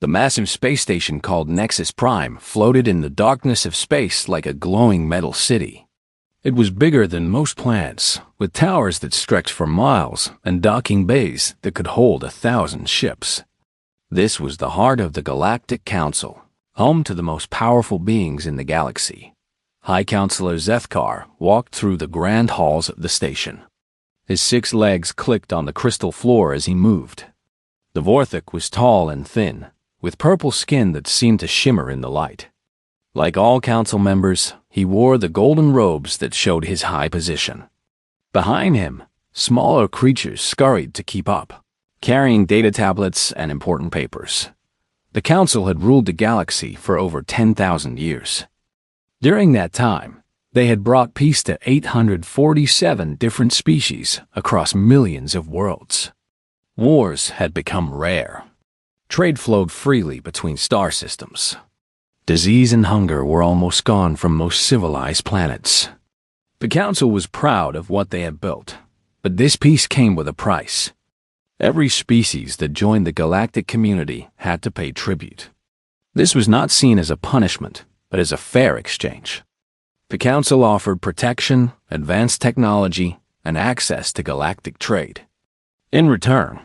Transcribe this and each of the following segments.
The massive space station called Nexus Prime floated in the darkness of space like a glowing metal city. It was bigger than most planets, with towers that stretched for miles and docking bays that could hold 1,000 ships. This was the heart of the Galactic Council, home to the most powerful beings in the galaxy. High Counselor Zethkar walked through the grand halls of the station. His 6 legs clicked on the crystal floor as he moved. The Vorthik was tall and thin, with purple skin that seemed to shimmer in the light. Like all council members, he wore the golden robes that showed his high position. Behind him, smaller creatures scurried to keep up, carrying data tablets and important papers. The council had ruled the galaxy for over 10,000 years. During that time, they had brought peace to 847 different species across millions of worlds. Wars had become rare. Trade flowed freely between star systems. Disease and hunger were almost gone from most civilized planets. The council was proud of what they had built, but this peace came with a price. Every species that joined the galactic community had to pay tribute. This was not seen as a punishment, but as a fair exchange. The council offered protection, advanced technology, and access to galactic trade. In return,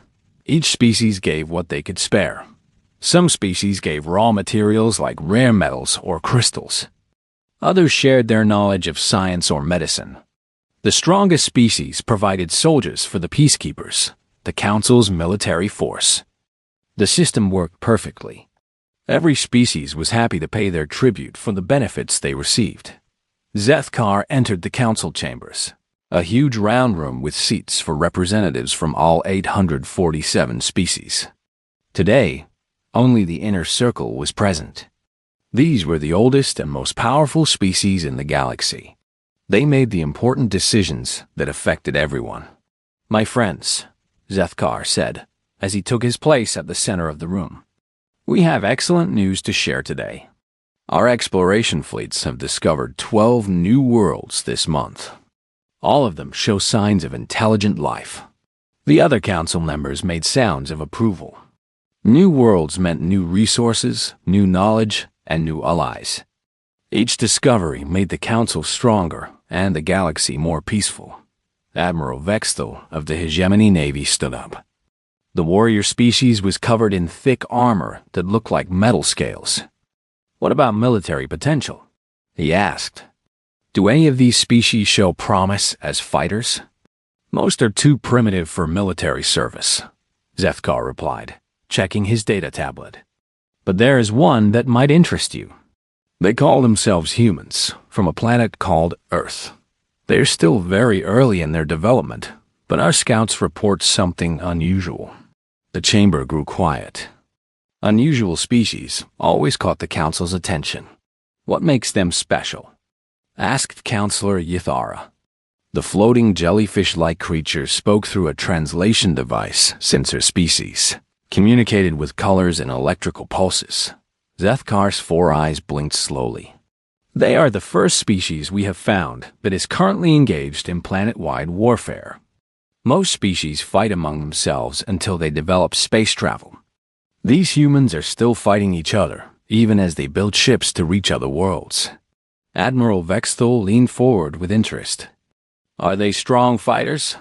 each species gave what they could spare. Some species gave raw materials like rare metals or crystals. Others shared their knowledge of science or medicine. The strongest species provided soldiers for the peacekeepers, the council's military force. The system worked perfectly. Every species was happy to pay their tribute for the benefits they received. Zethkar entered the council chambers, a huge round room with seats for representatives from all 847 species. Today, only the inner circle was present. These were the oldest and most powerful species in the galaxy. They made the important decisions that affected everyone. "My friends," Zethkar said, as he took his place at the center of the room, "we have excellent news to share today. Our exploration fleets have discovered 12 new worlds this month. All of them show signs of intelligent life." The other council members made sounds of approval. New worlds meant new resources, new knowledge, and new allies. Each discovery made the council stronger and the galaxy more peaceful. Admiral Vexthal of the Hegemony Navy stood up. The warrior species was covered in thick armor that looked like metal scales. "What about military potential?" he asked. "Do any of these species show promise as fighters?" "Most are too primitive for military service," Zethkar replied, checking his data tablet. "But there is one that might interest you. They call themselves humans, from a planet called Earth. They're still very early in their development, but our scouts report something unusual." The chamber grew quiet. Unusual species always caught the council's attention. "What makes them special?" asked Counselor Ythara. The floating jellyfish-like creature spoke through a translation device, sensor species, communicated with colors and electrical pulses. Zethkar's 4 eyes blinked slowly. "They are the first species we have found that is currently engaged in planet-wide warfare. Most species fight among themselves until they develop space travel. These humans are still fighting each other, even as they build ships to reach other worlds." Admiral Vexthal leaned forward with interest. "Are they strong fighters?"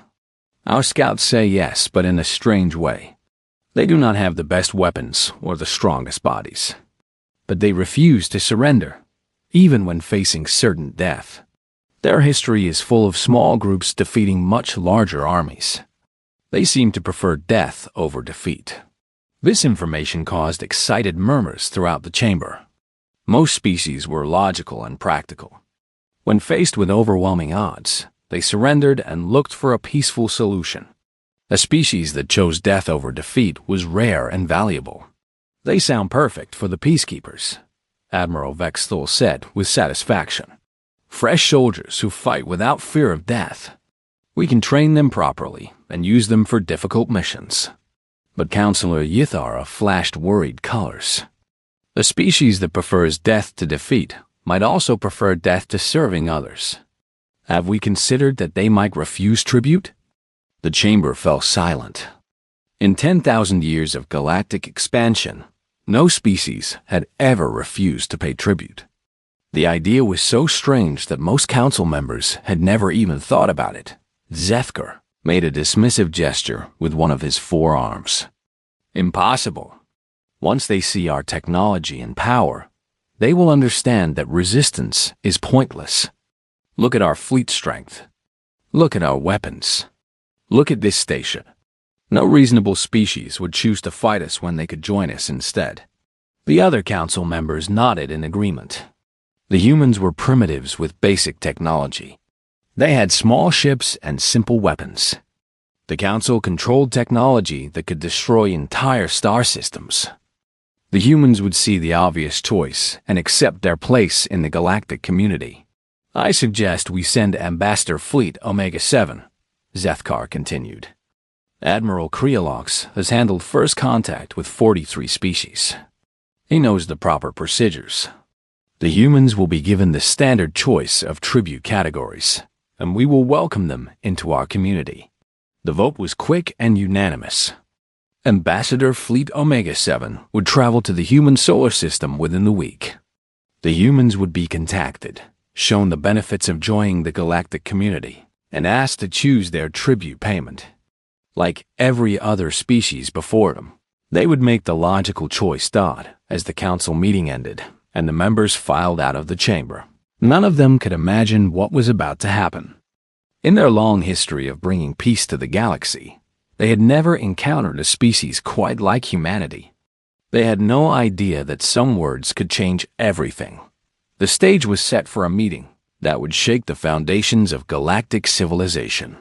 "Our scouts say yes, but in a strange way. They do not have the best weapons or the strongest bodies. But they refuse to surrender, even when facing certain death. Their history is full of small groups defeating much larger armies. They seem to prefer death over defeat." This information caused excited murmurs throughout the chamber. Most species were logical and practical. When faced with overwhelming odds, they surrendered and looked for a peaceful solution. A species that chose death over defeat was rare and valuable. "They sound perfect for the peacekeepers," Admiral Vexthal said with satisfaction. "Fresh soldiers who fight without fear of death. We can train them properly and use them for difficult missions." But Counselor Ythara flashed worried colors. "A species that prefers death to defeat might also prefer death to serving others. Have we considered that they might refuse tribute?" The chamber fell silent. In 10,000 years of galactic expansion, No species had ever refused to pay tribute. The idea was so strange that most council members had never even thought about it. Zethkar made a dismissive gesture with one of his forearms. Impossible. Once they see our technology and power, they will understand that resistance is pointless. Look at our fleet strength. Look at our weapons. Look at this station. No reasonable species would choose to fight us when they could join us instead. The other council members nodded in agreement. The humans were primitives with basic technology. They had small ships and simple weapons. The council controlled technology that could destroy entire star systems. The humans would see the obvious choice and accept their place in the galactic community. I suggest we send Ambassador Fleet Omega-7, Zethkar continued. Admiral Kreolox has handled first contact with 43 species. He knows the proper procedures. The humans will be given the standard choice of tribute categories, and we will welcome them into our community. The vote was quick and unanimous. Ambassador Fleet Omega-7 would travel to the human solar system within the week. The humans would be contacted, shown the benefits of joining the galactic community, and asked to choose their tribute payment. Like every other species before them, they would make the logical choice. As the council meeting ended and the members filed out of the chamber, none of them could imagine what was about to happen. In their long history of bringing peace to the galaxy, they had never encountered a species quite like humanity. They had no idea that some words could change everything. The stage was set for a meeting that would shake the foundations of galactic civilization.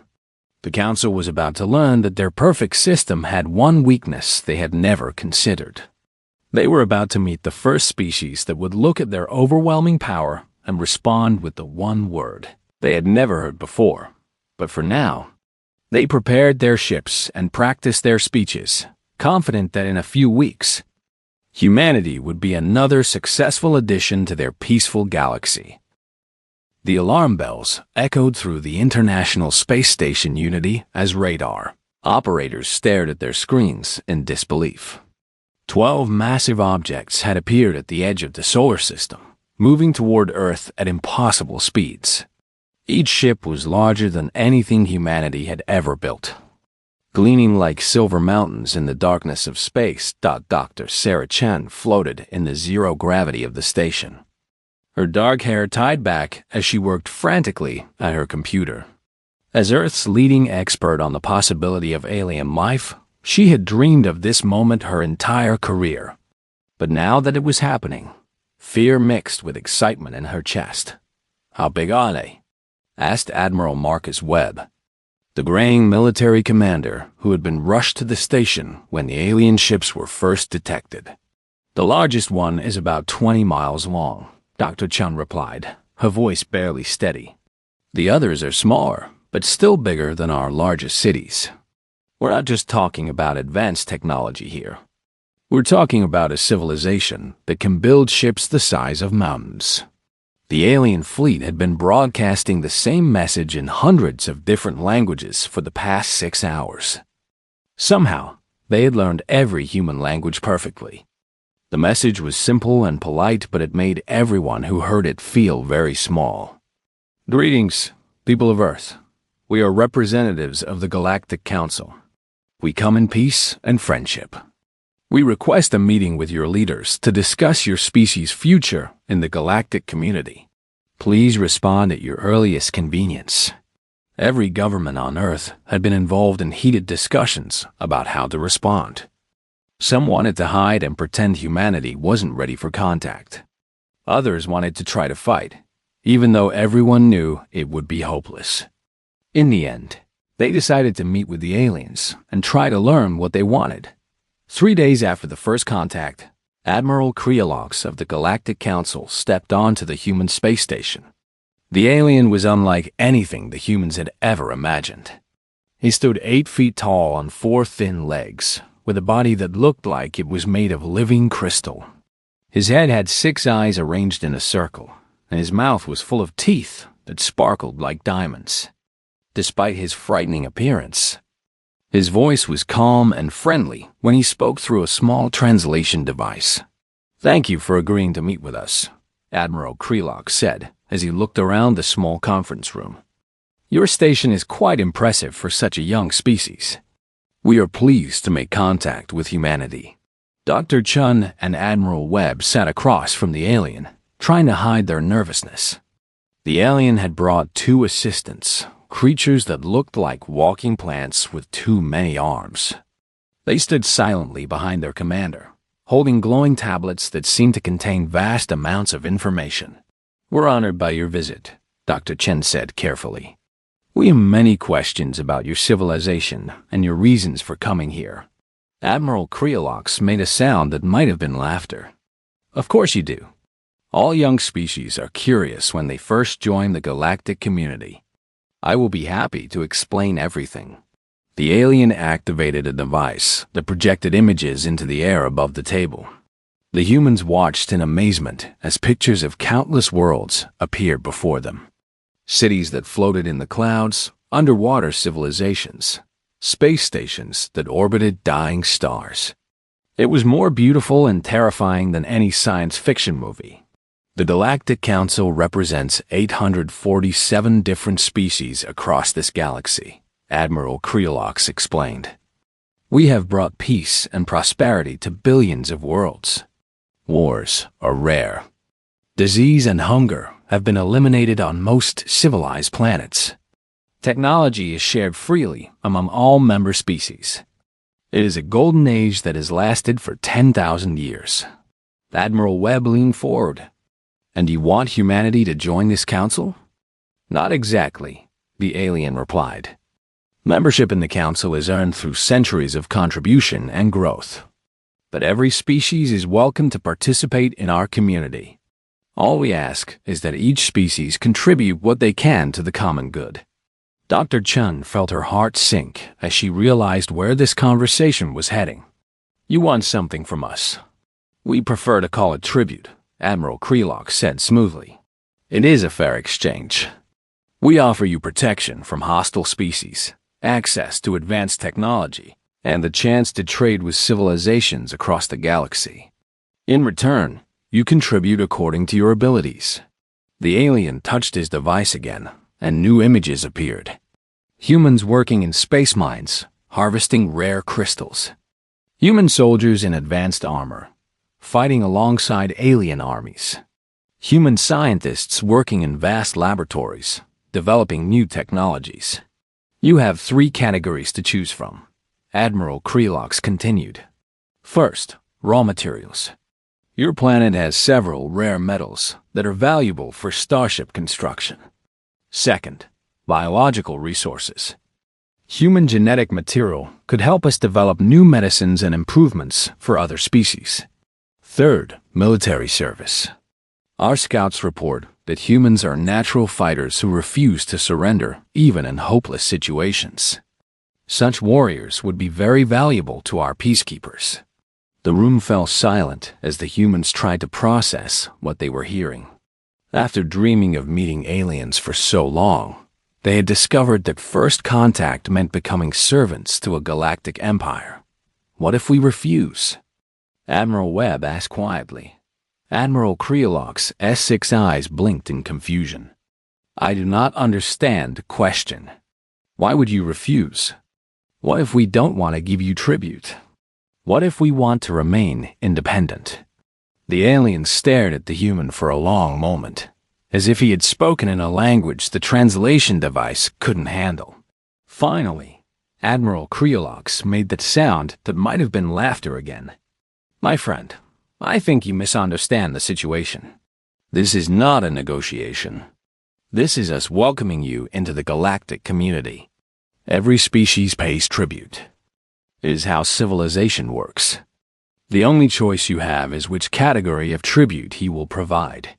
The council was about to learn that their perfect system had one weakness they had never considered. They were about to meet the first species that would look at their overwhelming power and respond with the one word they had never heard before. But for now, they prepared their ships and practiced their speeches, confident that in a few weeks, humanity would be another successful addition to their peaceful galaxy. The alarm bells echoed through the International Space Station Unity as radar. Operators stared at their screens in disbelief. 12 massive objects had appeared at the edge of the solar system, moving toward Earth at impossible speeds. Each ship was larger than anything humanity had ever built. Gleaming like silver mountains in the darkness of space, Dr. Sarah Chen floated in the zero gravity of the station. Her dark hair tied back as she worked frantically at her computer. As Earth's leading expert on the possibility of alien life, she had dreamed of this moment her entire career. But now that it was happening, fear mixed with excitement in her chest. "How big are they?" asked Admiral Marcus Webb, the graying military commander who had been rushed to the station when the alien ships were first detected. "The largest one is about 20 miles long," Dr. Chun replied, her voice barely steady. "The others are smaller, but still bigger than our largest cities. We're not just talking about advanced technology here. We're talking about a civilization that can build ships the size of mountains." The alien fleet had been broadcasting the same message in hundreds of different languages for the past 6 hours. Somehow, they had learned every human language perfectly. The message was simple and polite, but it made everyone who heard it feel very small. "Greetings, people of Earth. We are representatives of the Galactic Council. We come in peace and friendship. We request a meeting with your leaders to discuss your species' future in the galactic community. Please respond at your earliest convenience." Every government on Earth had been involved in heated discussions about how to respond. Some wanted to hide and pretend humanity wasn't ready for contact. Others wanted to try to fight, even though everyone knew it would be hopeless. In the end, they decided to meet with the aliens and try to learn what they wanted. 3 days after the first contact, Admiral Kreolox of the Galactic Council stepped onto the human space station. The alien was unlike anything the humans had ever imagined. He stood 8 feet tall on 4 thin legs, with a body that looked like it was made of living crystal. His head had 6 eyes arranged in a circle, and his mouth was full of teeth that sparkled like diamonds. Despite his frightening appearance, His voice was calm and friendly when he spoke through a small translation device. "Thank you for agreeing to meet with us," Admiral Krelok said as he looked around the small conference room. "Your station is quite impressive for such a young species. We are pleased to make contact with humanity." Dr. Chun and Admiral Webb sat across from the alien, trying to hide their nervousness. The alien had brought 2 assistants, creatures that looked like walking plants with too many arms. They stood silently behind their commander, holding glowing tablets that seemed to contain vast amounts of information. "We're honored by your visit," Dr. Chen said carefully. "We have many questions about your civilization and your reasons for coming here." Admiral Kreolox made a sound that might have been laughter. "Of course you do. All young species are curious when they first join the galactic community. I will be happy to explain everything." The alien activated a device that projected images into the air above the table. The humans watched in amazement as pictures of countless worlds appeared before them. Cities that floated in the clouds, underwater civilizations, space stations that orbited dying stars. It was more beautiful and terrifying than any science fiction movie. The Galactic Council represents 847 different species across this galaxy, Admiral Kreolox explained. "We have brought peace and prosperity to billions of worlds. Wars are rare. Disease and hunger have been eliminated on most civilized planets. Technology is shared freely among all member species. It is a golden age that has lasted for 10,000 years." Admiral Webb leaned forward. "And you want humanity to join this council?" "Not exactly," the alien replied. "Membership in the council is earned through centuries of contribution and growth. But every species is welcome to participate in our community. All we ask is that each species contribute what they can to the common good." Dr. Chun felt her heart sink as she realized where this conversation was heading. "You want something from us. We prefer to call it tribute," Admiral Krelock said smoothly. "It is a fair exchange. We offer you protection from hostile species, access to advanced technology, and the chance to trade with civilizations across the galaxy. In return, you contribute according to your abilities." The alien touched his device again, and new images appeared. Humans working in space mines, harvesting rare crystals. Human soldiers in advanced armor, fighting alongside alien armies. Human scientists working in vast laboratories, developing new technologies. "You have 3 categories to choose from," Admiral Krelox continued. "First, raw materials. Your planet has several rare metals that are valuable for starship construction. Second, biological resources. Human genetic material could help us develop new medicines and improvements for other species. Third, military service. Our scouts report that humans are natural fighters who refuse to surrender even in hopeless situations. Such warriors would be very valuable to our peacekeepers." The room fell silent as the humans tried to process what they were hearing. After dreaming of meeting aliens for so long, they had discovered that first contact meant becoming servants to a galactic empire. "What if we refuse?" Admiral Webb asked quietly. Admiral Kreolok's S6 eyes blinked in confusion. "I do not understand the question. Why would you refuse? What if we don't want to give you tribute? What if we want to remain independent?" The alien stared at the human for a long moment, as if he had spoken in a language the translation device couldn't handle. Finally, Admiral Kreolox made that sound that might have been laughter again. "My friend, I think you misunderstand the situation. This is not a negotiation. This is us welcoming you into the galactic community. Every species pays tribute. It is how civilization works. The only choice you have is which category of tribute he will provide."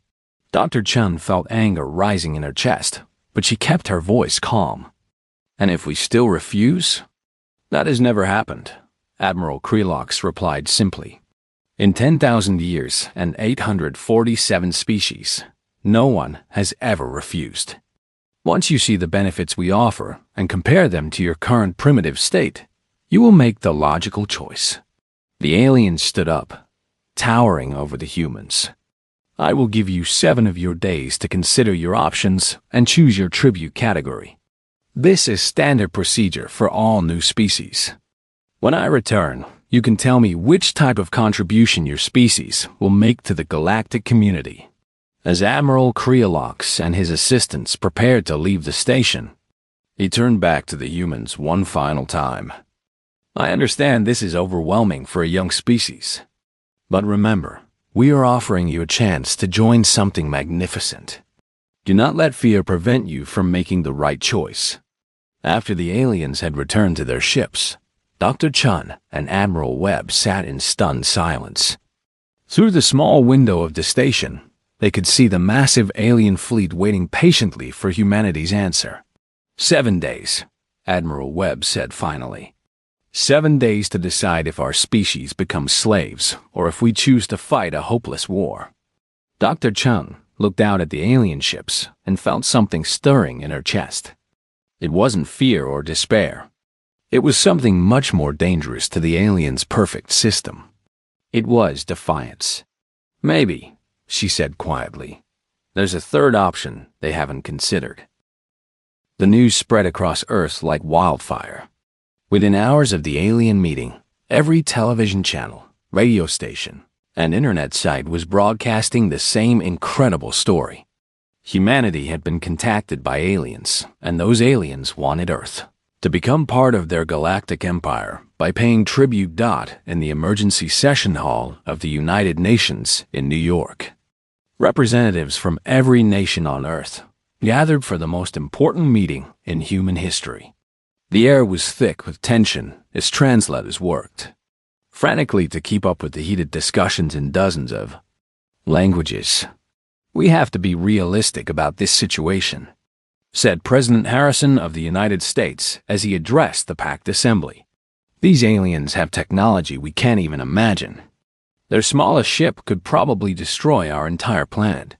Dr. Chun felt anger rising in her chest, but she kept her voice calm. "And if we still refuse?" "That has never happened," Admiral Krelox replied simply. "In 10,000 years and 847 species, no one has ever refused. Once you see the benefits we offer and compare them to your current primitive state, You will make the logical choice. The aliens stood up, towering over the humans. I will give you 7 of your days to consider your options and choose your tribute category. This is standard procedure for all new species. When I return, you can tell me which type of contribution your species will make to the galactic community. As Admiral Creolox and his assistants prepared to leave the station, he turned back to the humans one final time. I understand this is overwhelming for a young species. But remember, we are offering you a chance to join something magnificent. Do not let fear prevent you from making the right choice. After the aliens had returned to their ships, Dr. Chun and Admiral Webb sat in stunned silence. Through the small window of the station, they could see the massive alien fleet waiting patiently for humanity's answer. 7 days, Admiral Webb said finally. 7 days to decide if our species becomes slaves or if we choose to fight a hopeless war. Dr. Chung looked out at the alien ships and felt something stirring in her chest. It wasn't fear or despair. It was something much more dangerous to the aliens' perfect system. It was defiance. Maybe, she said quietly, there's a third option they haven't considered. The news spread across Earth like wildfire. Within hours of the alien meeting, every television channel, radio station, and internet site was broadcasting the same incredible story. Humanity had been contacted by aliens, and those aliens wanted Earth to become part of their galactic empire by paying tribute. In the emergency session hall of the United Nations in New York. Representatives from every nation on Earth gathered for the most important meeting in human history. The air was thick with tension as translators worked frantically to keep up with the heated discussions in dozens of languages. We have to be realistic about this situation, said President Harrison of the United States as he addressed the packed assembly. These aliens have technology we can't even imagine. Their smallest ship could probably destroy our entire planet.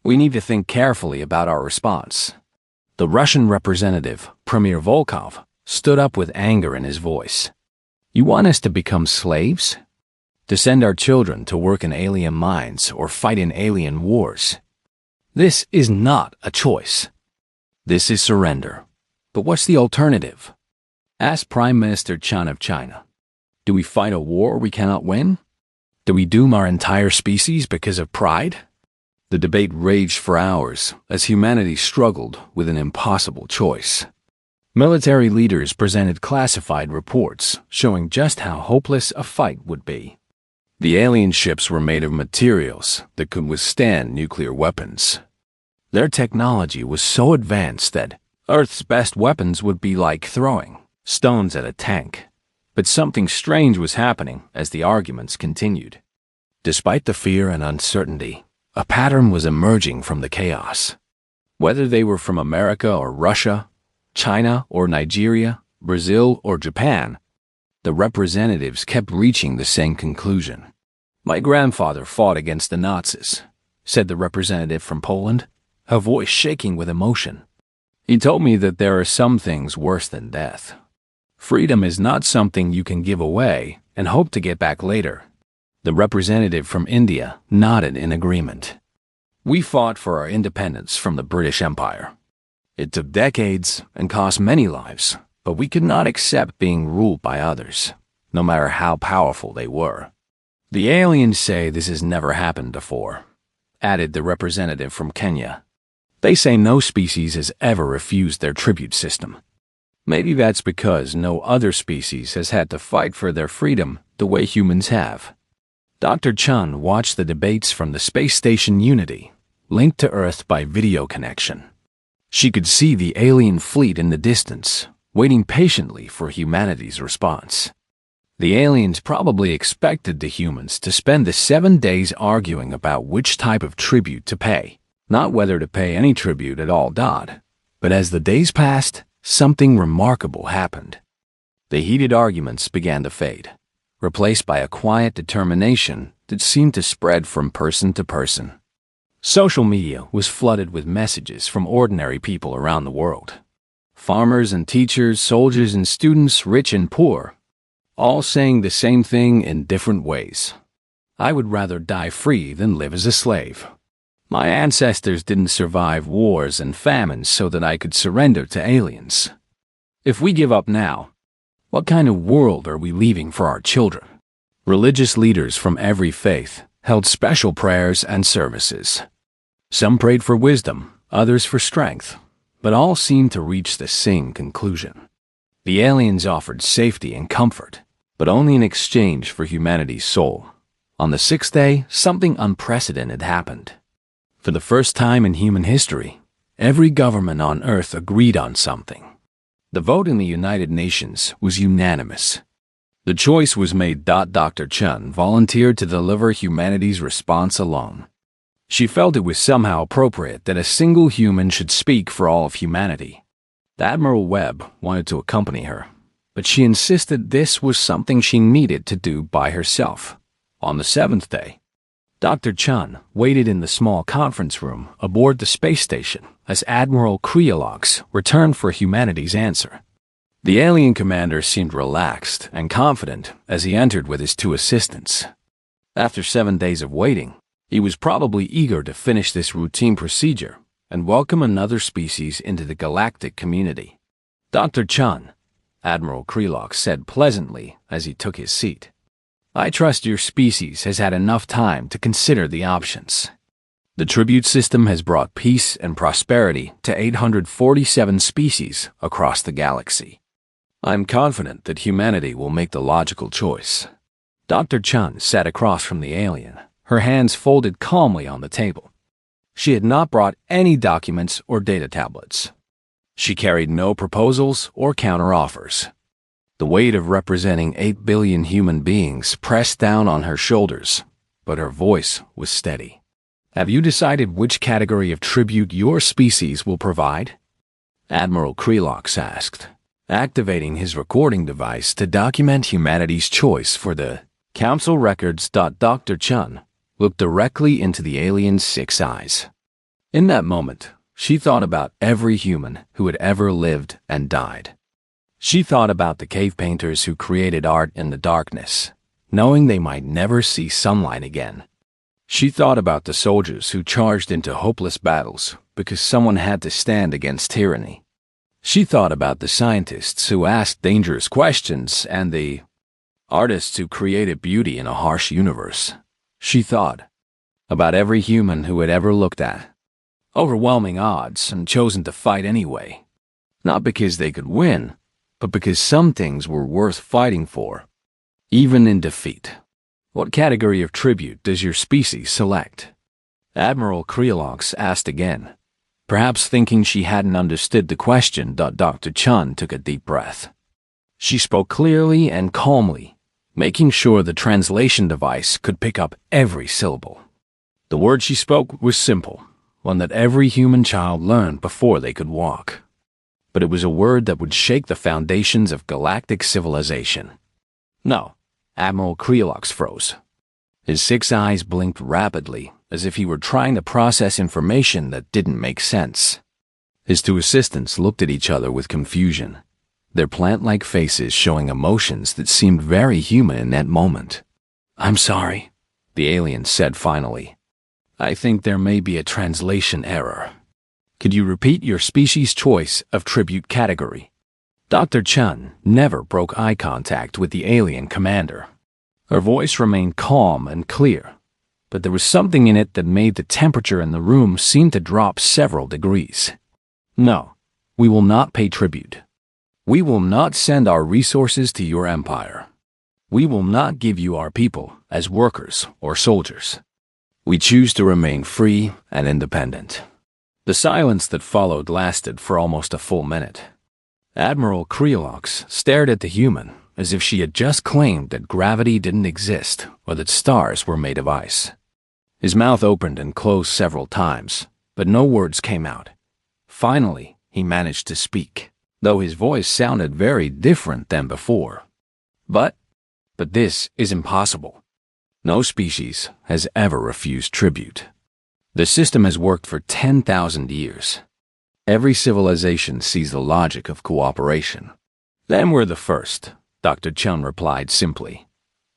We need to think carefully about our response. The Russian representative, Premier Volkov, stood up with anger in his voice. You want us to become slaves? To send our children to work in alien mines or fight in alien wars? This is not a choice. This is surrender. But what's the alternative? Asked Prime Minister Chen of China. Do we fight a war we cannot win? Do we doom our entire species because of pride? The debate raged for hours as humanity struggled with an impossible choice. Military leaders presented classified reports showing just how hopeless a fight would be. The alien ships were made of materials that could withstand nuclear weapons. Their technology was so advanced that Earth's best weapons would be like throwing stones at a tank. But something strange was happening as the arguments continued. Despite the fear and uncertainty, a pattern was emerging from the chaos. Whether they were from America or Russia, China or Nigeria, Brazil or Japan, the representatives kept reaching the same conclusion. My grandfather fought against the Nazis, said the representative from Poland, her voice shaking with emotion. He told me that there are some things worse than death. Freedom is not something you can give away and hope to get back later. The representative from India nodded in agreement. We fought for our independence from the British Empire. It took decades and cost many lives, but we could not accept being ruled by others, no matter how powerful they were. The aliens say this has never happened before, added the representative from Kenya. They say no species has ever refused their tribute system. Maybe that's because no other species has had to fight for their freedom the way humans have. Dr. Chun watched the debates from the space station Unity, linked to Earth by video connection. She could see the alien fleet in the distance, waiting patiently for humanity's response. The aliens probably expected the humans to spend the 7 days arguing about which type of tribute to pay, not whether to pay any tribute at all. But as the days passed, something remarkable happened. The heated arguments began to fade, replaced by a quiet determination that seemed to spread from person to person. Social media was flooded with messages from ordinary people around the world. Farmers and teachers, soldiers and students, rich and poor, all saying the same thing in different ways. I would rather die free than live as a slave. My ancestors didn't survive wars and famines so that I could surrender to aliens. If we give up now, what kind of world are we leaving for our children? Religious leaders from every faith held special prayers and services. Some prayed for wisdom, others for strength, but all seemed to reach the same conclusion. The aliens offered safety and comfort, but only in exchange for humanity's soul. On the sixth day, something unprecedented happened. For the first time in human history, every government on Earth agreed on something. The vote in the United Nations was unanimous. The choice was made. Dr. Chun volunteered to deliver humanity's response alone. She felt it was somehow appropriate that a single human should speak for all of humanity. Admiral Webb wanted to accompany her, but she insisted this was something she needed to do by herself. On the seventh day, Dr. Chun waited in the small conference room aboard the space station as Admiral Kreolox returned for humanity's answer. The alien commander seemed relaxed and confident as he entered with his two assistants. After 7 days of waiting, he was probably eager to finish this routine procedure and welcome another species into the galactic community. Dr. Chun, Admiral Kreolox said pleasantly as he took his seat. I trust your species has had enough time to consider the options. The tribute system has brought peace and prosperity to 847 species across the galaxy. I'm confident that humanity will make the logical choice. Dr. Chun sat across from the alien, her hands folded calmly on the table. She had not brought any documents or data tablets. She carried no proposals or counteroffers. The weight of representing 8 billion human beings pressed down on her shoulders, but her voice was steady. Have you decided which category of tribute your species will provide? Admiral Kreolox asked, activating his recording device to document humanity's choice for the Council records. Dr. Chun looked directly into the alien's 6 eyes. In that moment, she thought about every human who had ever lived and died. She thought about the cave painters who created art in the darkness, knowing they might never see sunlight again. She thought about the soldiers who charged into hopeless battles because someone had to stand against tyranny. She thought about the scientists who asked dangerous questions and the artists who created beauty in a harsh universe. She thought about every human who had ever looked at overwhelming odds and chosen to fight anyway, not because they could win, but because some things were worth fighting for, even in defeat. What category of tribute does your species select? Admiral Kreolox asked again, perhaps thinking she hadn't understood the question. Dr. Chun took a deep breath. She spoke clearly and calmly, making sure the translation device could pick up every syllable. The word she spoke was simple, one that every human child learned before they could walk. But it was a word that would shake the foundations of galactic civilization. No, Admiral Kreolox froze. His 6 eyes blinked rapidly, as if he were trying to process information that didn't make sense. His 2 assistants looked at each other with confusion, their plant-like faces showing emotions that seemed very human in that moment. I'm sorry, the alien said finally. I think there may be a translation error. Could you repeat your species' choice of tribute category? Dr. Chun never broke eye contact with the alien commander. Her voice remained calm and clear, but there was something in it that made the temperature in the room seem to drop several degrees. No, we will not pay tribute. We will not send our resources to your empire. We will not give you our people as workers or soldiers. We choose to remain free and independent. The silence that followed lasted for almost a full minute. Admiral Kreolox stared at the human as if she had just claimed that gravity didn't exist or that stars were made of ice. His mouth opened and closed several times, but no words came out. Finally, he managed to speak, though his voice sounded very different than before. But this is impossible. No species has ever refused tribute. The system has worked for 10,000 years. Every civilization sees the logic of cooperation. Then we're the first, Dr. Chun replied simply.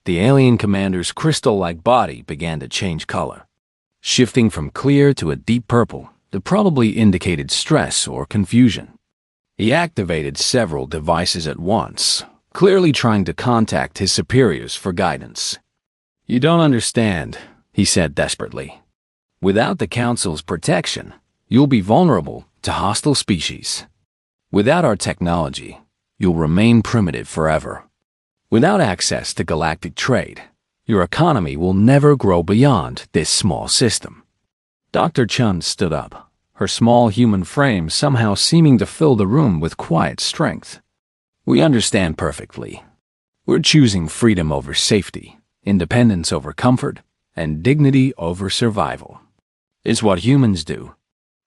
The alien commander's crystal-like body began to change color, shifting from clear to a deep purple that probably indicated stress or confusion. He activated several devices at once, clearly trying to contact his superiors for guidance. "You don't understand," he said desperately. "Without the Council's protection, you'll be vulnerable to hostile species. Without our technology, you'll remain primitive forever. Without access to galactic trade, your economy will never grow beyond this small system." Dr. Chun stood up, her small human frame somehow seeming to fill the room with quiet strength. "We understand perfectly. We're choosing freedom over safety, independence over comfort, and dignity over survival. It's what humans do."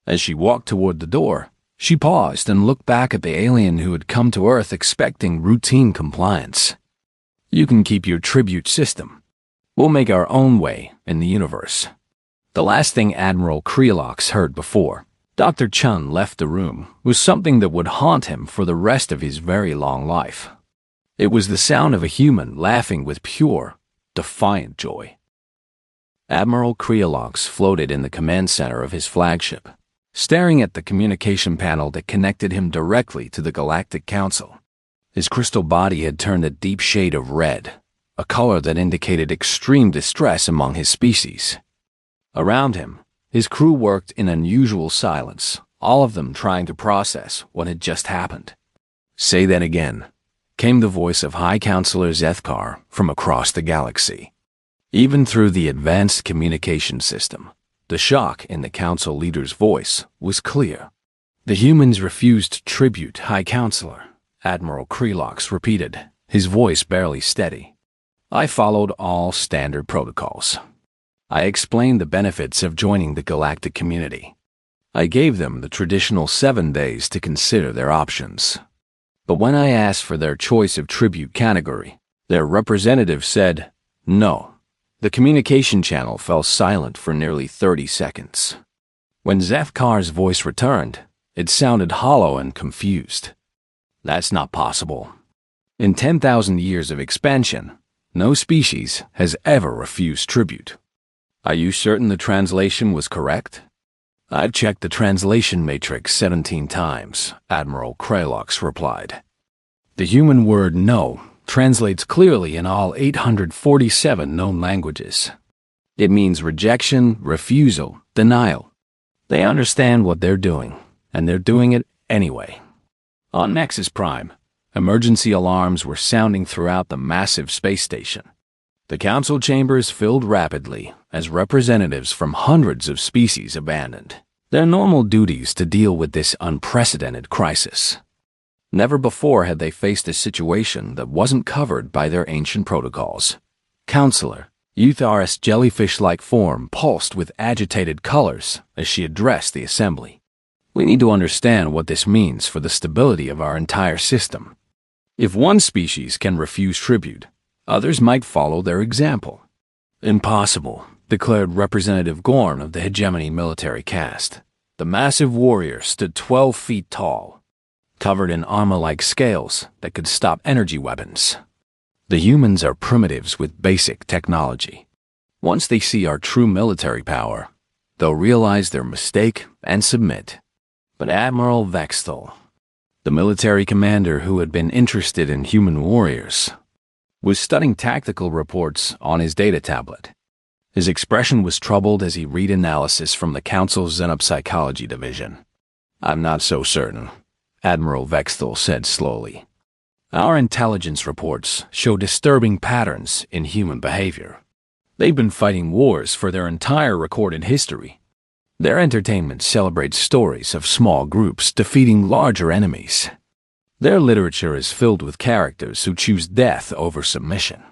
As she walked toward the door, she paused and looked back at the alien who had come to Earth expecting routine compliance. "You can keep your tribute system. We'll make our own way in the universe." The last thing Admiral Krelox heard before Dr. Chun left the room was something that would haunt him for the rest of his very long life. It was the sound of a human laughing with pure, defiant joy. Admiral Krelox floated in the command center of his flagship, staring at the communication panel that connected him directly to the Galactic Council. His crystal body had turned a deep shade of red, a color that indicated extreme distress among his species. Around him, his crew worked in unusual silence, all of them trying to process what had just happened. "Say that again," came the voice of High Counselor Zethkar from across the galaxy. Even through the advanced communication system, the shock in the Council leader's voice was clear. "The humans refused tribute, High Counselor," Admiral Krelox repeated, his voice barely steady. "I followed all standard protocols. I explained the benefits of joining the galactic community. I gave them the traditional 7 days to consider their options. But when I asked for their choice of tribute category, their representative said, no." The communication channel fell silent for nearly 30 seconds. When Zethkar's voice returned, it sounded hollow and confused. "That's not possible. In 10,000 years of expansion, no species has ever refused tribute." "Are you certain the translation was correct?" "I've checked the translation matrix 17 times, Admiral Krelox replied. "The human word no translates clearly in all 847 known languages. It means rejection, refusal, denial. They understand what they're doing, and they're doing it anyway." On Nexus Prime, emergency alarms were sounding throughout the massive space station. The council chambers filled rapidly as representatives from hundreds of species abandoned their normal duties to deal with this unprecedented crisis. Never before had they faced a situation that wasn't covered by their ancient protocols. Counselor Uthar's jellyfish-like form pulsed with agitated colors as she addressed the assembly. "We need to understand what this means for the stability of our entire system. If one species can refuse tribute, others might follow their example." "Impossible," declared Representative Gorn of the Hegemony military caste. The massive warrior stood 12 feet tall, covered in armor-like scales that could stop energy weapons. "The humans are primitives with basic technology. Once they see our true military power, they'll realize their mistake and submit." But Admiral Vexthal, the military commander who had been interested in human warriors, was studying tactical reports on his data tablet. His expression was troubled as he read analysis from the Council's Xenopsychology division. "I'm not so certain," Admiral Vexthal said slowly. "Our intelligence reports show disturbing patterns in human behavior. They've been fighting wars for their entire recorded history. Their entertainment celebrates stories of small groups defeating larger enemies. Their literature is filled with characters who choose death over submission."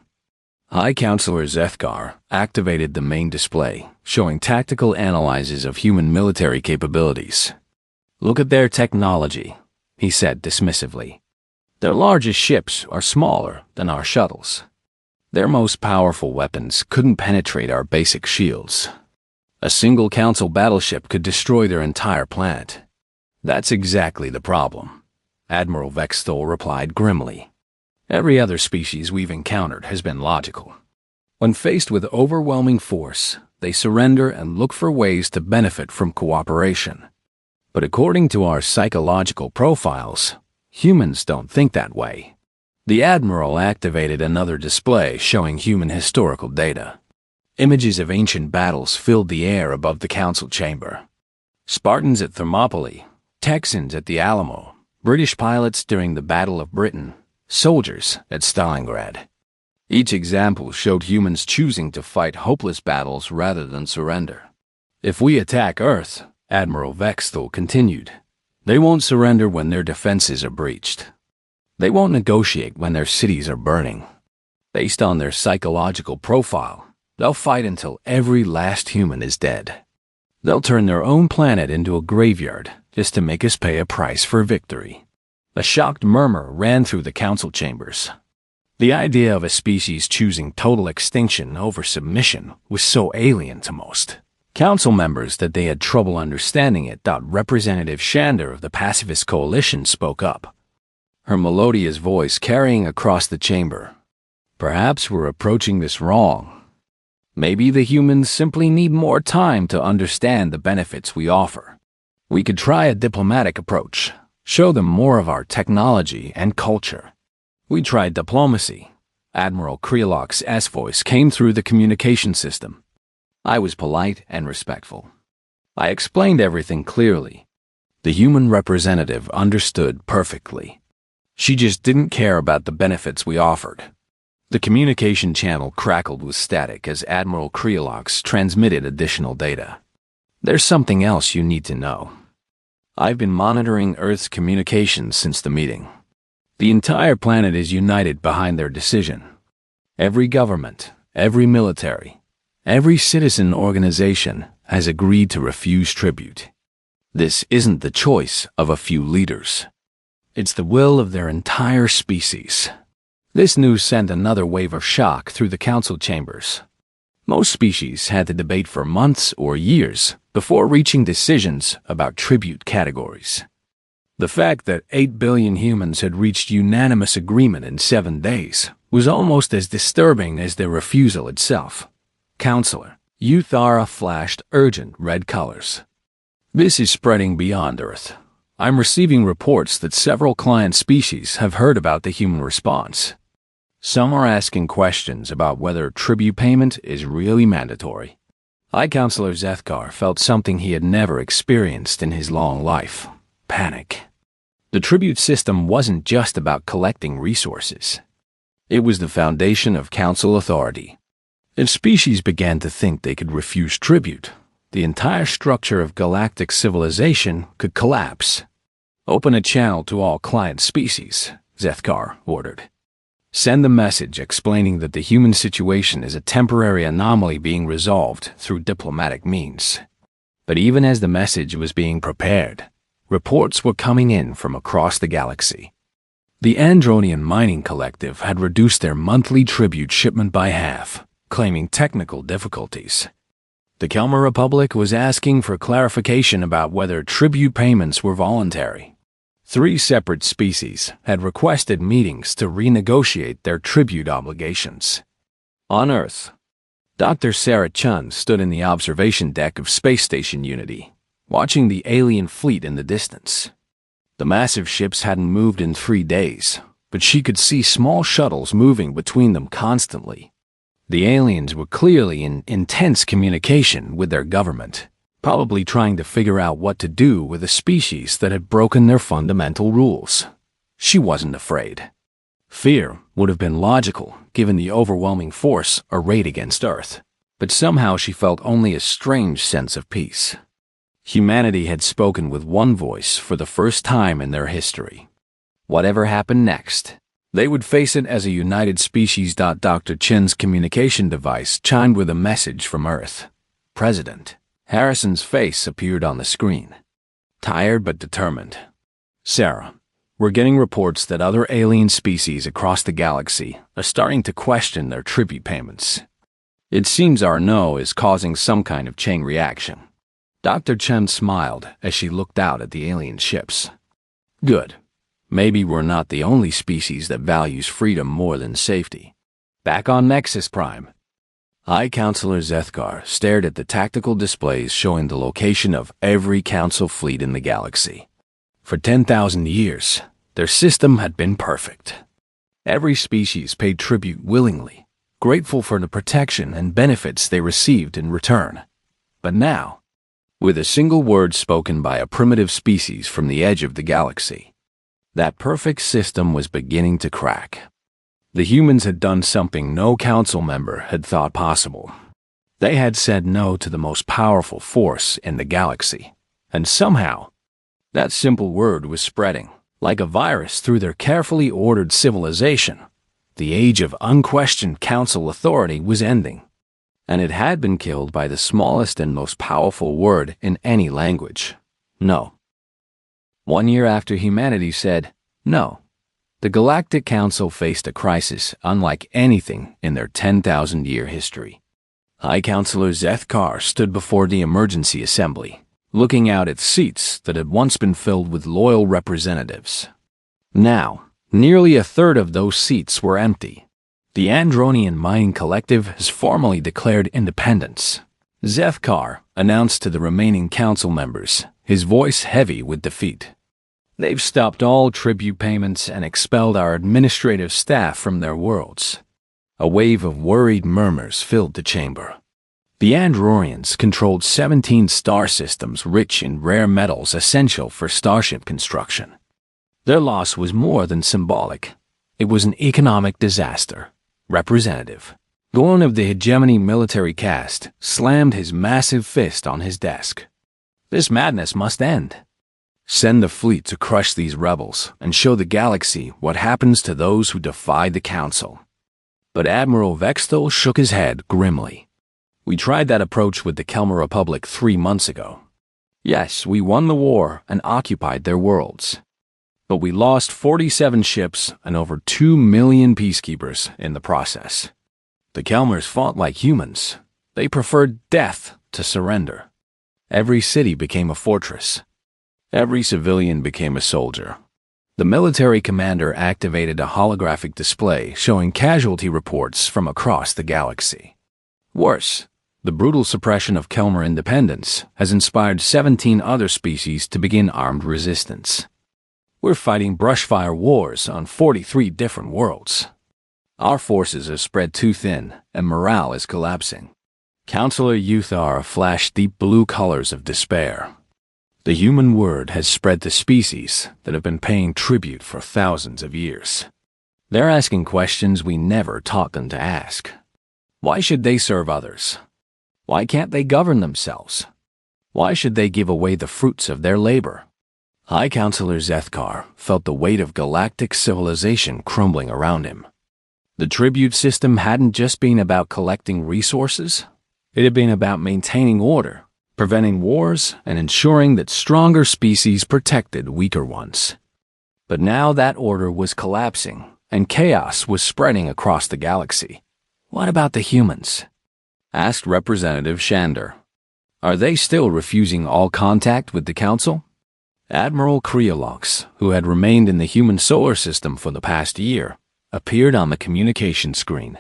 High Counselor Zethkar activated the main display, showing tactical analyses of human military capabilities. "Look at their technology," he said dismissively. "Their largest ships are smaller than our shuttles. Their most powerful weapons couldn't penetrate our basic shields. A single Council battleship could destroy their entire planet. That's exactly the problem, Admiral Vexthol replied grimly. Every other species we've encountered has been logical. When faced with overwhelming force, they surrender and look for ways to benefit from cooperation. But according to our psychological profiles, humans don't think that way. The Admiral activated another display showing human historical data. Images of ancient battles filled the air above the council chamber. Spartans at Thermopylae, Texans at the Alamo, British pilots during the Battle of Britain, soldiers at Stalingrad. Each example showed humans choosing to fight hopeless battles rather than surrender. If we attack Earth, Admiral Vexthol continued, they won't surrender when their defenses are breached. They won't negotiate when their cities are burning. Based on their psychological profile, they'll fight until every last human is dead. They'll turn their own planet into a graveyard just to make us pay a price for victory. A shocked murmur ran through the council chambers. The idea of a species choosing total extinction over submission was so alien to most council members that they had trouble understanding it. Representative Shander of the Pacifist Coalition spoke up, her melodious voice carrying across the chamber. Perhaps we're approaching this wrong. Maybe the humans simply need more time to understand the benefits we offer. We could try a diplomatic approach, show them more of our technology and culture. We tried diplomacy. Admiral Krelock's voice came through the communication system. I was polite and respectful. I explained everything clearly. The human representative understood perfectly. She just didn't care about the benefits we offered. The communication channel crackled with static as Admiral Krelock transmitted additional data. There's something else you need to know. I've been monitoring Earth's communications since the meeting. The entire planet is united behind their decision. Every government, every military, every citizen organization has agreed to refuse tribute. This isn't the choice of a few leaders. It's the will of their entire species. This news sent another wave of shock through the council chambers. Most species had to debate for months or years before reaching decisions about tribute categories. The fact that 8 billion humans had reached unanimous agreement in 7 days was almost as disturbing as their refusal itself. Counselor, Uthara flashed urgent red colors. This is spreading beyond Earth. I'm receiving reports that several client species have heard about the human response. Some are asking questions about whether tribute payment is really mandatory. High Counselor Zethkar felt something he had never experienced in his long life: panic. The tribute system wasn't just about collecting resources. It was the foundation of council authority. If species began to think they could refuse tribute, the entire structure of galactic civilization could collapse. Open a channel to all client species, Zethkar ordered. Send a message explaining that the human situation is a temporary anomaly being resolved through diplomatic means. But even as the message was being prepared, reports were coming in from across the galaxy. The Andronian Mining Collective had reduced their monthly tribute shipment by half, claiming technical difficulties. The Kelmer Republic was asking for clarification about whether tribute payments were voluntary. 3 separate species had requested meetings to renegotiate their tribute obligations. On Earth, Dr. Sarah Chun stood in the observation deck of Space Station Unity, watching the alien fleet in the distance. The massive ships hadn't moved in 3 days, but she could see small shuttles moving between them constantly. The aliens were clearly in intense communication with their government, probably trying to figure out what to do with a species that had broken their fundamental rules. She wasn't afraid. Fear would have been logical given the overwhelming force arrayed against Earth, but somehow she felt only a strange sense of peace. Humanity had spoken with one voice for the first time in their history. Whatever happened next, they would face it as a united species. Dr. Chen's communication device chimed with a message from Earth. President. Harrison's face appeared on the screen. Tired but determined. Sarah, we're getting reports that other alien species across the galaxy are starting to question their tribute payments. It seems our no is causing some kind of chain reaction. Dr. Chen smiled as she looked out at the alien ships. Good. Maybe we're not the only species that values freedom more than safety. Back on Nexus Prime. High Counselor Zethkar stared at the tactical displays showing the location of every Council fleet in the galaxy. For 10,000 years, their system had been perfect. Every species paid tribute willingly, grateful for the protection and benefits they received in return. But now, with a single word spoken by a primitive species from the edge of the galaxy, that perfect system was beginning to crack. The humans had done something no council member had thought possible. They had said no to the most powerful force in the galaxy, and somehow, that simple word was spreading, like a virus through their carefully ordered civilization. The age of unquestioned council authority was ending, and it had been killed by the smallest and most powerful word in any language: no. 1 year after humanity said no, the Galactic Council faced a crisis unlike anything in their 10,000-year history. High Counselor Zethkar stood before the emergency assembly, looking out at seats that had once been filled with loyal representatives. Now, nearly a third of those seats were empty. The Andronian Mining Collective has formally declared independence. Zethkar announced to the remaining council members, his voice heavy with defeat. They've stopped all tribute payments and expelled our administrative staff from their worlds. A wave of worried murmurs filled the chamber. The Androrians controlled 17 star systems rich in rare metals essential for starship construction. Their loss was more than symbolic. It was an economic disaster. Representative Gorn of the Hegemony military caste slammed his massive fist on his desk. This madness must end. Send the fleet to crush these rebels and show the galaxy what happens to those who defy the Council. But Admiral Vextel shook his head grimly. We tried that approach with the Kelmer Republic 3 months ago. Yes, we won the war and occupied their worlds. But we lost 47 ships and over 2 million peacekeepers in the process. The Kelmers fought like humans. They preferred death to surrender. Every city became a fortress. Every civilian became a soldier. The military commander activated a holographic display showing casualty reports from across the galaxy. Worse, the brutal suppression of Kelmer independence has inspired 17 other species to begin armed resistance. We're fighting brushfire wars on 43 different worlds. Our forces are spread too thin, and morale is collapsing. Counselor Uthar flashed deep blue colors of despair. The human word has spread to species that have been paying tribute for thousands of years. They're asking questions we never taught them to ask. Why should they serve others? Why can't they govern themselves? Why should they give away the fruits of their labor? High Counselor Zethkar felt the weight of galactic civilization crumbling around him. The tribute system hadn't just been about collecting resources. It had been about maintaining order, preventing wars, and ensuring that stronger species protected weaker ones. But now that order was collapsing, and chaos was spreading across the galaxy. What about the humans? Asked Representative Shander. Are they still refusing all contact with the Council? Admiral Kreolox, who had remained in the human solar system for the past year, appeared on the communication screen.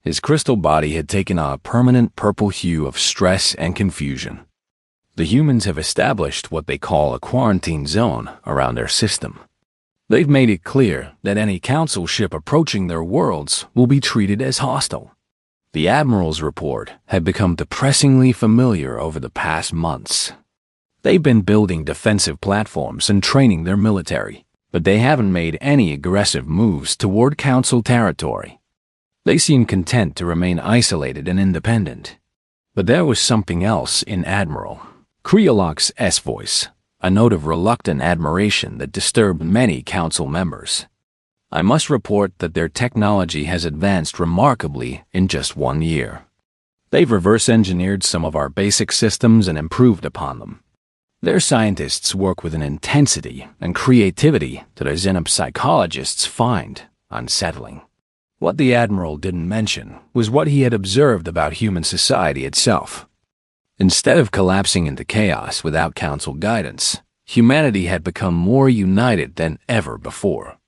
His crystal body had taken on a permanent purple hue of stress and confusion. The humans have established what they call a quarantine zone around their system. They've made it clear that any Council ship approaching their worlds will be treated as hostile. The Admiral's report had become depressingly familiar over the past months. They've been building defensive platforms and training their military, but they haven't made any aggressive moves toward Council territory. They seemed content to remain isolated and independent. But there was something else in Admiral Kreolox's voice, a note of reluctant admiration that disturbed many Council members. I must report that their technology has advanced remarkably in just 1 year. They've reverse-engineered some of our basic systems and improved upon them. Their scientists work with an intensity and creativity that our xenopsychologists find unsettling. What the Admiral didn't mention was what he had observed about human society itself. Instead of collapsing into chaos without council guidance, humanity had become more united than ever before.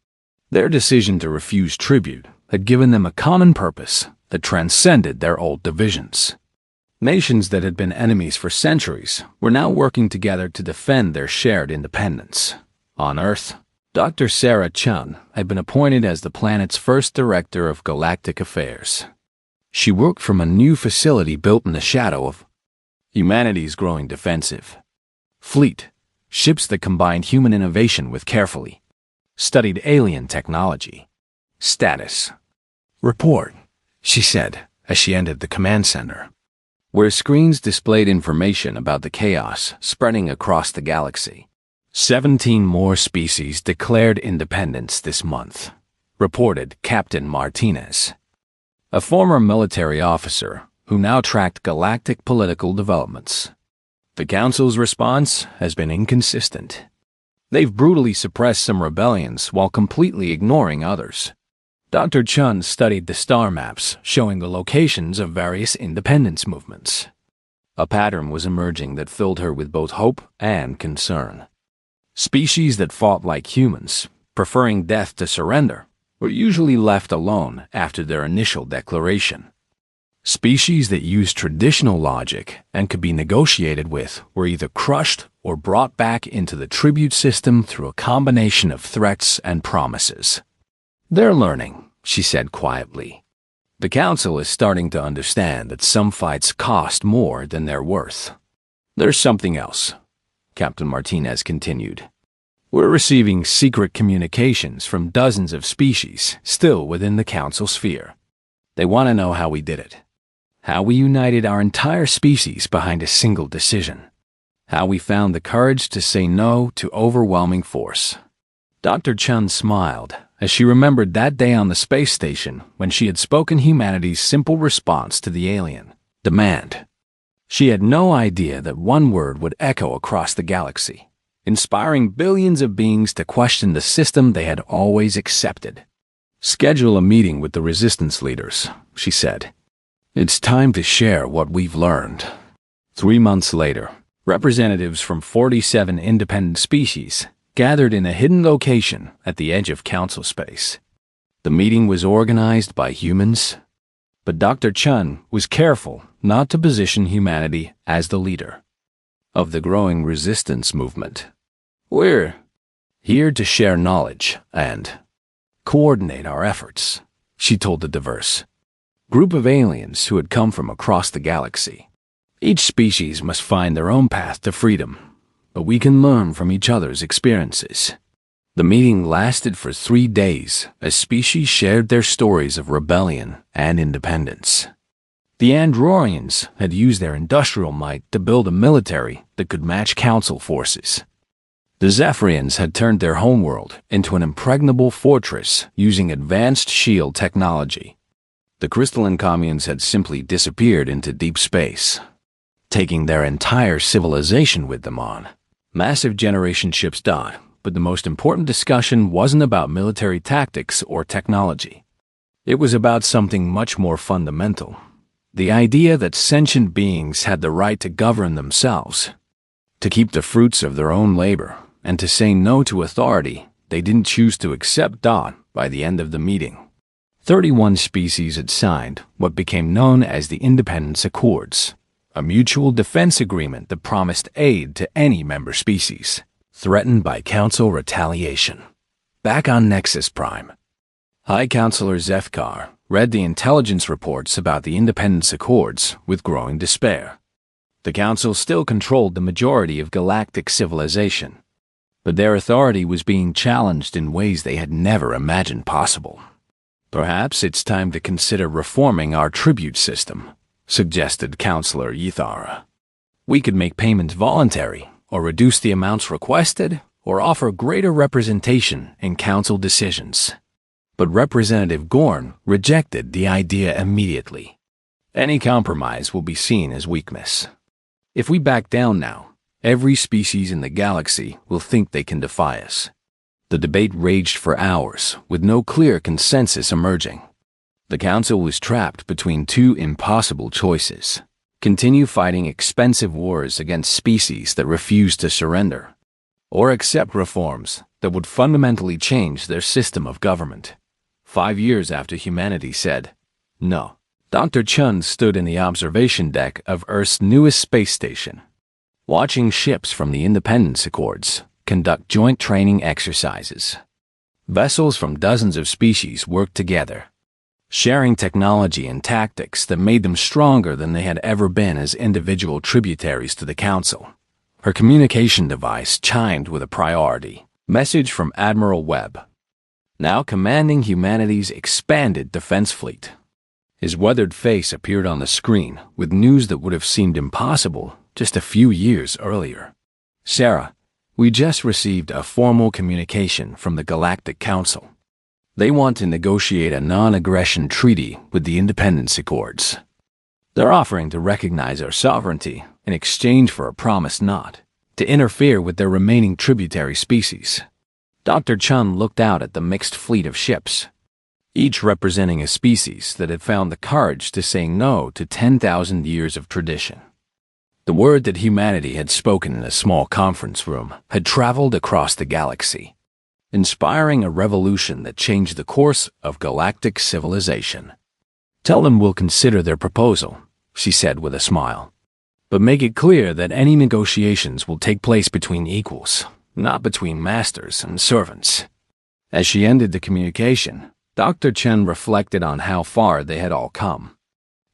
Their decision to refuse tribute had given them a common purpose that transcended their old divisions. Nations that had been enemies for centuries were now working together to defend their shared independence. On Earth, Dr. Sarah Chun had been appointed as the planet's first director of galactic affairs. She worked from a new facility built in the shadow of humanity's growing defensive fleet, ships that combined human innovation with carefully studied alien technology. Status report, she said as she entered the command center, where screens displayed information about the chaos spreading across the galaxy. 17 more species declared independence this month, reported Captain Martinez, a former military officer who now tracked galactic political developments. The Council's response has been inconsistent. They've brutally suppressed some rebellions while completely ignoring others. Dr. Chun studied the star maps showing the locations of various independence movements. A pattern was emerging that filled her with both hope and concern. Species that fought like humans, preferring death to surrender, were usually left alone after their initial declaration. Species that used traditional logic and could be negotiated with were either crushed or brought back into the tribute system through a combination of threats and promises. They're learning, she said quietly. The Council is starting to understand that some fights cost more than they're worth. There's something else, Captain Martinez continued. We're receiving secret communications from dozens of species still within the Council sphere. They want to know how we did it. How we united our entire species behind a single decision. How we found the courage to say no to overwhelming force. Dr. Chun smiled as she remembered that day on the space station when she had spoken humanity's simple response to the alien demand. She had no idea that one word would echo across the galaxy, inspiring billions of beings to question the system they had always accepted. Schedule a meeting with the resistance leaders, she said. It's time to share what we've learned. 3 months later, representatives from 47 independent species gathered in a hidden location at the edge of Council space. The meeting was organized by humans, but Dr. Chun was careful not to position humanity as the leader of the growing resistance movement. We're here to share knowledge and coordinate our efforts, she told the diverse group of aliens who had come from across the galaxy. Each species must find their own path to freedom, but we can learn from each other's experiences. The meeting lasted for 3 days as species shared their stories of rebellion and independence. The Androrians had used their industrial might to build a military that could match Council forces. The Zephyrians had turned their homeworld into an impregnable fortress using advanced shield technology. The crystalline communes had simply disappeared into deep space, taking their entire civilization with them on massive generation ships. But the most important discussion wasn't about military tactics or technology. It was about something much more fundamental. The idea that sentient beings had the right to govern themselves, to keep the fruits of their own labor, and to say no to authority they didn't choose to accept. By the end of the meeting, 31 species had signed what became known as the Independence Accords, a mutual defense agreement that promised aid to any member species threatened by Council retaliation. Back on Nexus Prime, High Counselor Zefkar read the intelligence reports about the Independence Accords with growing despair. The Council still controlled the majority of galactic civilization, but their authority was being challenged in ways they had never imagined possible. Perhaps it's time to consider reforming our tribute system, suggested Counselor Yithara. We could make payments voluntary, or reduce the amounts requested, or offer greater representation in Council decisions. But Representative Gorn rejected the idea immediately. Any compromise will be seen as weakness. If we back down now, every species in the galaxy will think they can defy us. The debate raged for hours, with no clear consensus emerging. The Council was trapped between 2 impossible choices: continue fighting expensive wars against species that refuse to surrender, or accept reforms that would fundamentally change their system of government. 5 years after humanity said no, Dr. Chun stood in the observation deck of Earth's newest space station, watching ships from the Independence Accords conduct joint training exercises. Vessels from dozens of species worked together, sharing technology and tactics that made them stronger than they had ever been as individual tributaries to the Council. Her communication device chimed with a priority message from Admiral Webb, now commanding humanity's expanded defense fleet. His weathered face appeared on the screen with news that would have seemed impossible just a few years earlier. "Sarah, we just received a formal communication from the Galactic Council. They want to negotiate a non-aggression treaty with the Independence Accords. They're offering to recognize our sovereignty in exchange for a promise not to interfere with their remaining tributary species." Dr. Chun looked out at the mixed fleet of ships, each representing a species that had found the courage to say no to 10,000 years of tradition. The word that humanity had spoken in a small conference room had traveled across the galaxy, inspiring a revolution that changed the course of galactic civilization. "Tell them we'll consider their proposal," she said with a smile. "But make it clear that any negotiations will take place between equals, not between masters and servants." As she ended the communication, Dr. Chen reflected on how far they had all come.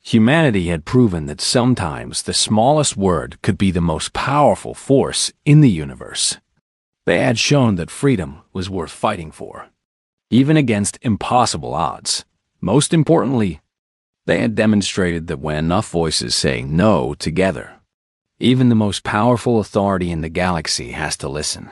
Humanity had proven that sometimes the smallest word could be the most powerful force in the universe. They had shown that freedom was worth fighting for, even against impossible odds. Most importantly, they had demonstrated that when enough voices say no together, even the most powerful authority in the galaxy has to listen.